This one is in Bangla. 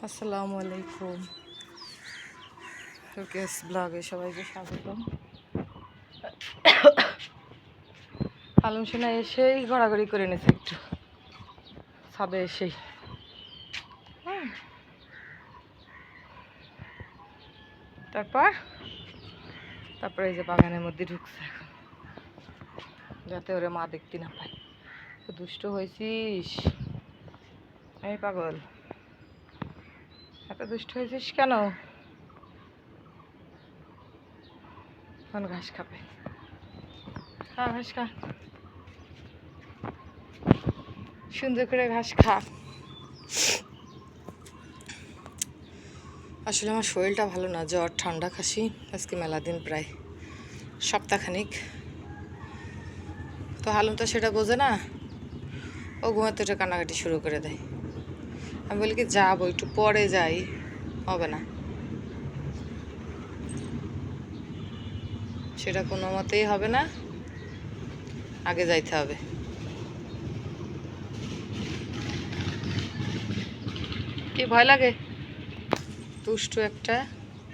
আসসালামু আলাইকুম। রুকেশ ব্লগে সবাইকে স্বাগতম। আলম সোনা এসেই ঘোরাঘুরি করে নিয়েছে একটু ছাদে এসেই। তারপরে এই যে বাগানের মধ্যে ঢুকছে এখন, যাতে ওরে মা দেখতে না পায়। তো দুষ্ট হয়েছিস এই পাগল, এত দুষ্ট হয়েছিস কেন? এখন ঘাস খাবে, খা ঘাস খা, সুন্দর করে ঘাস খা। আসলে আমার শরীরটা ভালো না, জ্বর ঠান্ডা কাশি, আজকে মেলা দিন প্রায় সপ্তাহখানিক। তো হালুম তো সেটা বোঝে না, ও ঘুমাতে উঠে কান্নাকাটি শুরু করে দেয়। আমি বলি কি যাবো, একটু পরে যাই, হবে না, সেটা কোনো মতেই হবে না, আগে যাইতে হবে। কি ভয় লাগে? দুষ্টু একটা।